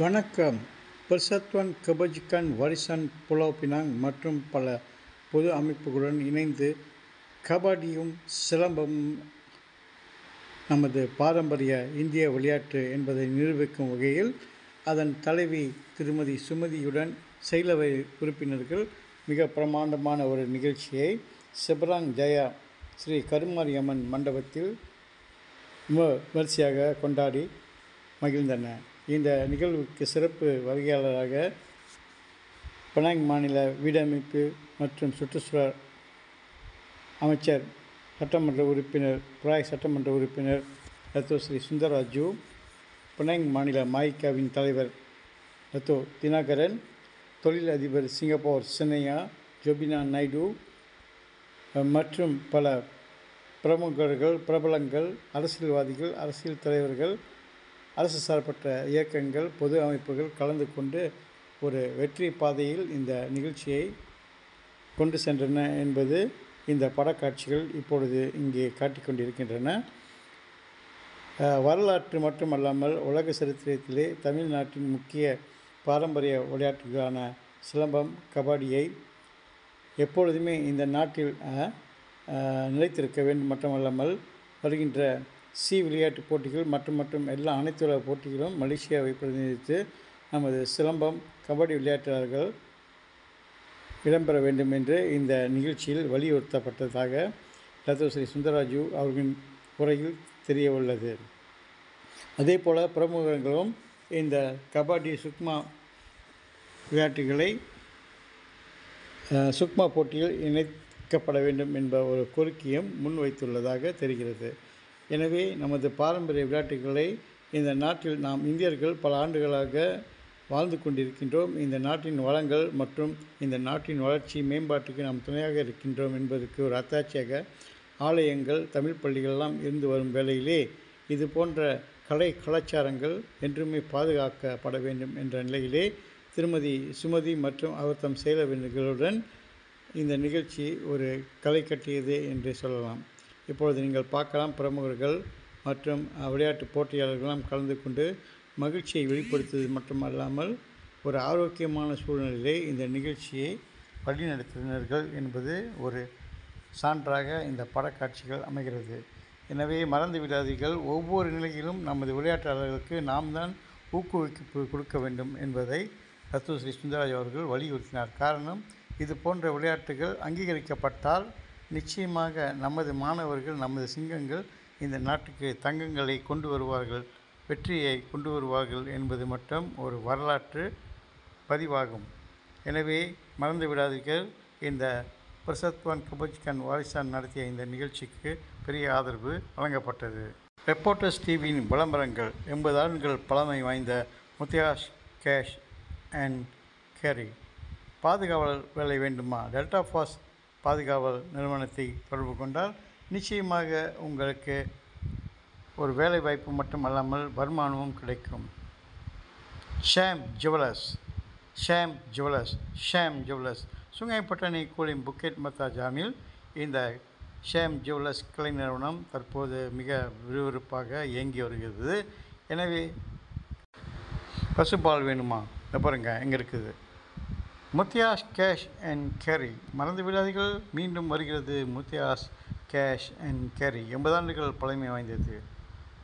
வணக்கம். பெர்சத்வன் கெபஜ்கன் வாரிசான் புலாவ் பினாங் மற்றும் பல பொது அமைப்புகளுடன் இணைந்து கபடியும் சிலம்பமும் நமது பாரம்பரிய இந்திய விளையாட்டு என்பதை நிரூபிக்கும் வகையில் அதன் தலைவி திருமதி சுமதியுடன் செயலவை உறுப்பினர்கள் மிக பிரமாண்டமான ஒரு நிகழ்ச்சியை செபராங் ஜயா ஸ்ரீ கருமாரியம்மன் மண்டபத்தில் விமர்சையாக கொண்டாடி மகிழ்ந்தனர். இந்த நிகழ்வுக்கு சிறப்பு வருகையாளராக பினாங் மாநில வீடமைப்பு மற்றும் சுற்றுச்சூழல் அமைச்சர் சட்டமன்ற உறுப்பினர் பிராய் சட்டமன்ற உறுப்பினர் டத்தோ ஸ்ரீ சுந்தரராஜு, பினாங் மாநில மாயிகாவின் தலைவர் டத்தோ தினகரன், தொழில் அதிபர் சிங்கப்பூர் சின்னையா ஜோபினா நாயுடு மற்றும் பல பிரமுகர்கள், பிரபலங்கள், அரசியல்வாதிகள், அரசியல் தலைவர்கள், அரசு சார்பற்ற இயக்கங்கள், பொது அமைப்புகள் கலந்து கொண்டு ஒரு வெற்றி பாதையில் இந்த நிகழ்ச்சியை கொண்டு சென்றன என்பது இந்த படக்காட்சிகள் இப்பொழுது இங்கே காட்டிக்கொண்டிருக்கின்றன. வரலாற்று மட்டுமல்லாமல் உலக சரித்திரத்திலே தமிழ்நாட்டின் முக்கிய பாரம்பரிய விளையாட்டுகளான சிலம்பம், கபடியை எப்பொழுதுமே இந்த நாட்டில் நிலைத்திருக்க வேண்டும் மட்டுமல்லாமல் வருகின்ற விளையாட்டு போட்டிகள் மற்றும் எல்லா அனைத்து உலக போட்டிகளும் மலேசியாவை பிரதிநிதித்து நமது சிலம்பம், கபடி விளையாட்டாளர்கள் இடம்பெற வேண்டும் என்று இந்த நிகழ்ச்சியில் வலியுறுத்தப்பட்டதாக டத்தோ ஸ்ரீ சுந்தரராஜு அவர்களின் உரையில் தெரிய உள்ளது. அதே போல் பிரமுகர்களும் இந்த கபடி சுக்மா விளையாட்டுகளை சுக்மா போட்டியில் இணைக்கப்பட வேண்டும் என்ற ஒரு கோரிக்கையும் முன்வைத்துள்ளதாக தெரிகிறது. எனவே நமது பாரம்பரிய விளையாட்டுகளை இந்த நாட்டில் நாம் இந்தியர்கள் பல ஆண்டுகளாக வாழ்ந்து கொண்டிருக்கின்றோம். இந்த நாட்டின் வளங்கள் மற்றும் இந்த நாட்டின் வளர்ச்சி மேம்பாட்டுக்கு நாம் துணையாக இருக்கின்றோம் என்பதற்கு ஒரு அத்தாட்சியாக ஆலயங்கள், தமிழ் பள்ளிகளெல்லாம் இருந்து வரும் வேளையிலே இது போன்ற கலாச்சாரங்கள் என்றுமே பாதுகாக்கப்பட வேண்டும் என்ற நிலையிலே திருமதி சுமதி மற்றும் அவர் தம் செயலவர்களுடன் இந்த நிகழ்ச்சி ஒரு களை கட்டியது என்று சொல்லலாம். இப்பொழுது நீங்கள் பார்க்கலாம், பிரமுகர்கள் மற்றும் விளையாட்டு போட்டியாளர்களெல்லாம் கலந்து கொண்டு மகிழ்ச்சியை வெளிப்படுத்துவது மட்டுமல்லாமல் ஒரு ஆரோக்கியமான சூழ்நிலையிலே இந்த நிகழ்ச்சியை வழிநடத்தினார்கள் என்பது ஒரு சான்றாக இந்த படக்காட்சிகள் அமைகிறது. எனவே மறந்து விடாதீர்கள், ஒவ்வொரு நிலையிலும் நமது விளையாட்டாளர்களுக்கு நாம் தான் ஊக்குவிப்பு கொடுக்க வேண்டும் என்பதை டத்தோ ஸ்ரீ சுந்தரராஜ் அவர்கள் வலியுறுத்தினார். காரணம், இது போன்ற விளையாட்டுகள் அங்கீகரிக்கப்பட்டால் நிச்சயமாக நமது மாணவர்கள், நமது சிங்கங்கள் இந்த நாட்டுக்கு தங்கங்களை கொண்டு வருவார்கள், வெற்றியை கொண்டு வருவார்கள் என்பது மட்டும் ஒரு வரலாற்று பதிவாகும். எனவே மறந்து விடாதீர்கள், இந்த பெர்சத்வன் கெபஜ்கன் வாரிசான் நடத்திய இந்த நிகழ்ச்சிக்கு பெரிய ஆதரவு வழங்கப்பட்டது. ரெப்போர்ட்டர்ஸ் டிவியின் விளம்பரங்கள் 80 ஆண்டுகள் பழமை வாய்ந்த முத்தியாஸ் கேஷ் அண்ட் கேரி பாதுகாவலர் வேலை வேண்டுமா? டெல்டா ஃபாஸ் பாதுகாவல் நிறுவனத்தை தொடர்பு கொண்டால் நிச்சயமாக உங்களுக்கு ஒரு வேலை வாய்ப்பு மட்டுமல்லாமல் வருமானமும் கிடைக்கும். ஷாம் ஜுவல்லர்ஸ் சுங்கைப்பட்டணை கூலிம் புக்கெட் மத்தா ஜாமில் இந்த ஷாம் ஜுவல்லர்ஸ் கிளை நிறுவனம் தற்போது மிக விறுவிறுப்பாக இயங்கி வருகிறது. எனவே பசுபால் வேணுமா? பாருங்க எங்கே இருக்குது, முத்தியாஸ் கேஷ் அண்ட் கேரி. மறந்து விடாதீர்கள், மீண்டும் வருகிறது முத்தியாஸ் கேஷ் அண்ட் கேரி. 80 ஆண்டுகள் பழமை வாய்ந்தது.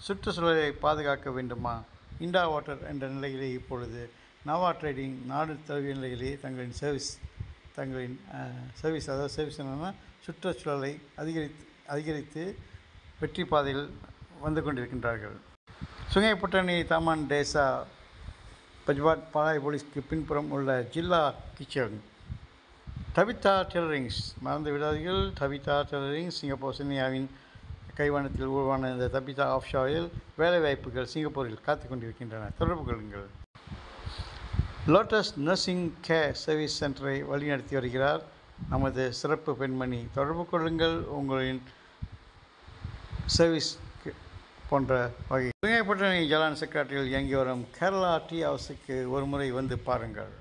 சுற்றுச்சூழலை பாதுகாக்க வேண்டுமா? இண்டா வாட்டர் என்ற நிலையிலே இப்பொழுது நவா ட்ரேடிங் நாடு தழுவிய நிலையிலே தங்களின் சர்வீஸ் என்னென்னா சுற்றுச்சூழலை அதிகரித்து வெற்றி பாதையில் வந்து கொண்டிருக்கின்றார்கள். சுங்கைப்பட்டணை தாமான் டேசா பஜ்பாட் பாலாய் போலீஸ்க்கு பின்புறம் உள்ள ஜில்லா கிச்சன் தபிதா டெய்லரிங்ஸ். மறந்து விடாதீர்கள், தபிதா டெய்லரிங்ஸ் சிங்கப்பூர் சின்னையாவின் கைவண்ணத்தில் உருவான இந்த தபிதா ஆஃப்ஷோரில் வேலைவாய்ப்புகள் சிங்கப்பூரில் காத்து கொண்டிருக்கின்றன. தொடர்பு கொள்ளுங்கள். லோட்டஸ் நர்சிங் கேர் சர்வீஸ் சென்டரை வழிநடத்தி வருகிறார் நமது சிறப்பு பெண்மணி. தொடர்பு கொள்ளுங்கள், உங்களின் சர்வீஸ் போன்ற வகை. சுங்கைப்பட்டணை ஜலான் செக்ரட்டரியில் இயங்கி வரும் கேரளா டீ ஹவுஸுக்கு ஒரு முறை வந்து பாருங்கள்.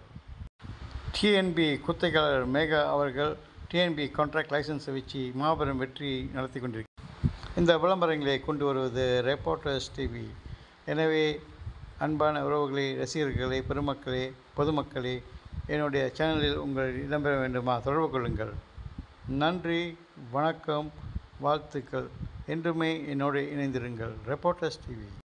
டிஎன்பி குத்தகையாளர் மேகா அவர்கள் டிஎன்பி கான்ட்ராக்ட் லைசன்ஸை வச்சு மாபெரும் வெற்றி நடத்தி கொண்டிருக்கிறார். இந்த விளம்பரங்களை கொண்டு வருவது ரெப்போர்ட்டர்ஸ் டிவி. எனவே அன்பான உறவுகளே, ரசிகர்களே, பெருமக்களே, பொதுமக்களே, என்னுடைய சேனலில் உங்கள் இடம்பெற வேண்டுமா? தொடர்பு கொள்ளுங்கள். நன்றி, வணக்கம், வாழ்த்துக்கள். என்றுமே என்னோடு இணைந்திருங்கள். ரெப்போர்ட்டர்ஸ் டிவி.